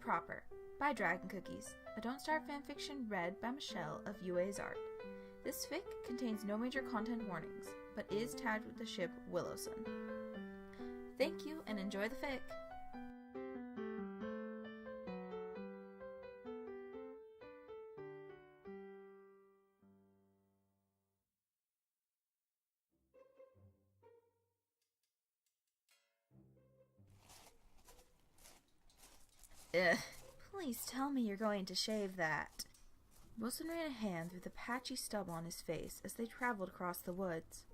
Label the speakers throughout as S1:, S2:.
S1: Improper by Dragon Cookies, a Don't Starve fanfiction read by Michelle of UAs-Art. This fic contains no major content warnings, but is tagged with the ship Willowson. Thank you and enjoy the fic! Please tell me you're going to shave that. Wilson ran a hand through the patchy stubble on his face as they traveled across the woods.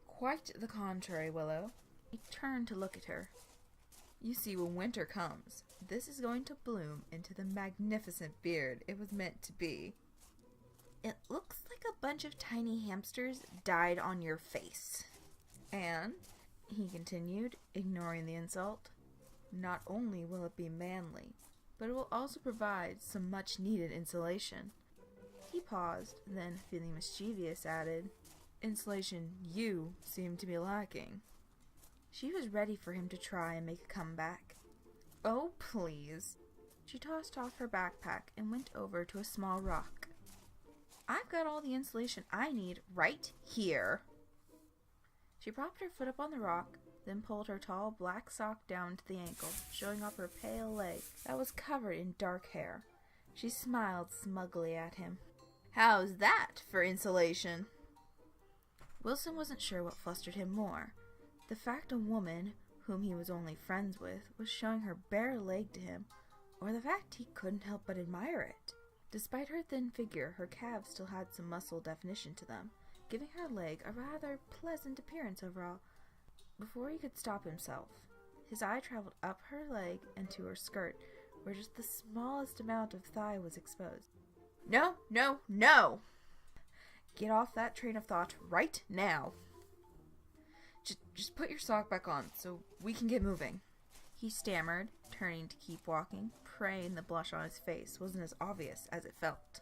S1: Quite the contrary, Willow. He turned to look at her. You see, when winter comes, this is going to bloom into the magnificent beard it was meant to be. It looks like a bunch of tiny hamsters died on your face. And, he continued, ignoring the insult, not only will it be manly, but it will also provide some much-needed insulation. He paused, then, feeling mischievous, added, Insulation you seem to be lacking. She was ready for him to try and make a comeback. Oh, please. She tossed off her backpack and went over to a small rock. I've got all the insulation I need right here. She propped her foot up on the rock, then pulled her tall black sock down to the ankle, showing off her pale leg that was covered in dark hair. She smiled smugly at him. How's that for insulation? Wilson wasn't sure what flustered him more. The fact a woman, whom he was only friends with, was showing her bare leg to him, or the fact he couldn't help but admire it. Despite her thin figure, her calves still had some muscle definition to them, giving her leg a rather pleasant appearance overall. Before he could stop himself, his eye traveled up her leg and to her skirt, where just the smallest amount of thigh was exposed. No, no, no! Get off that train of thought right now! Just put your sock back on so we can get moving. He stammered, turning to keep walking, praying the blush on his face wasn't as obvious as it felt.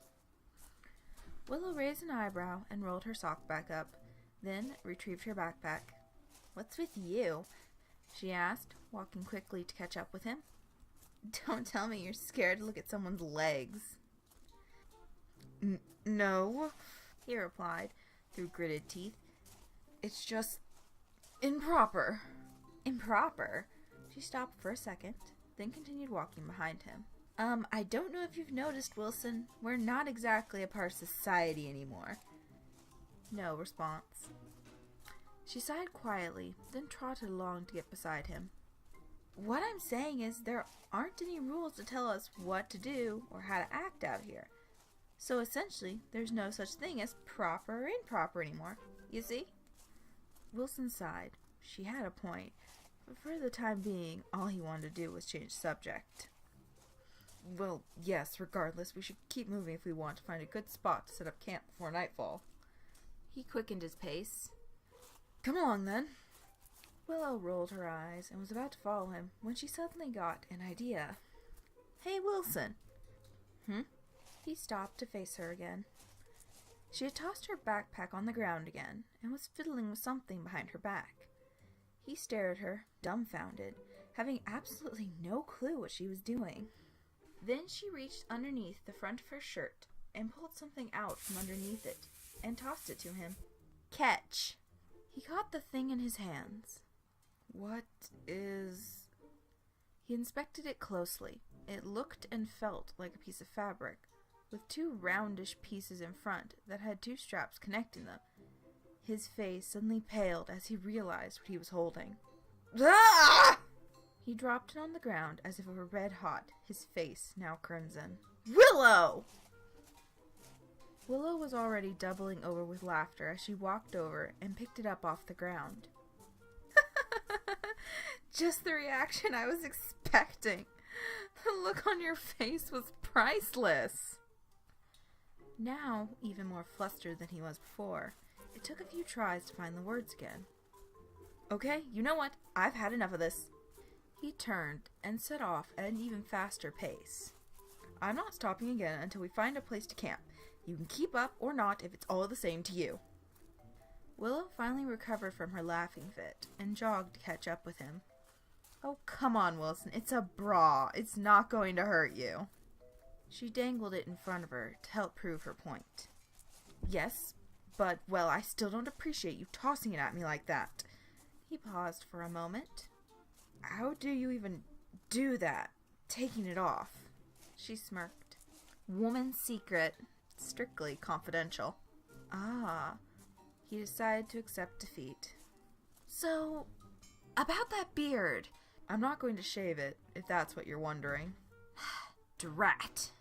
S1: Willow raised an eyebrow and rolled her sock back up, then retrieved her backpack. What's with you? She asked, walking quickly to catch up with him. Don't tell me you're scared to look at someone's legs. No, he replied, through gritted teeth. It's just improper. Improper? She stopped for a second, then continued walking behind him. I don't know if you've noticed, Wilson, we're not exactly a part of society anymore. No response. She sighed quietly, then trotted along to get beside him. What I'm saying is there aren't any rules to tell us what to do or how to act out here. So essentially, there's no such thing as proper or improper anymore, you see? Wilson sighed. She had a point, but for the time being, all he wanted to do was change the subject. Well, yes, regardless, we should keep moving if we want to find a good spot to set up camp before nightfall. He quickened his pace. Come along, then. Willow rolled her eyes and was about to follow him when she suddenly got an idea. Hey, Wilson. He stopped to face her again. She had tossed her backpack on the ground again and was fiddling with something behind her back. He stared at her, dumbfounded, having absolutely no clue what she was doing. Then she reached underneath the front of her shirt and pulled something out from underneath it and tossed it to him. Catch! He caught the thing in his hands. What is... He inspected it closely. It looked and felt like a piece of fabric, with two roundish pieces in front that had two straps connecting them. His face suddenly paled as he realized what he was holding. Ah! He dropped it on the ground as if it were red hot, his face now crimson. Willow! Willow was already doubling over with laughter as she walked over and picked it up off the ground. Just the reaction I was expecting. The look on your face was priceless. Now, even more flustered than he was before, it took a few tries to find the words again. Okay, you know what? I've had enough of this. He turned and set off at an even faster pace. I'm not stopping again until we find a place to camp. You can keep up or not if it's all the same to you. Willow finally recovered from her laughing fit and jogged to catch up with him. Oh, come on, Wilson. It's a bra. It's not going to hurt you. She dangled it in front of her to help prove her point. Yes, but, well, I still don't appreciate you tossing it at me like that. He paused for a moment. How do you even do that? Taking it off? She smirked. Woman's secret. Strictly confidential. Ah. He decided to accept defeat. So, about that beard. I'm not going to shave it, if that's what you're wondering. Drat.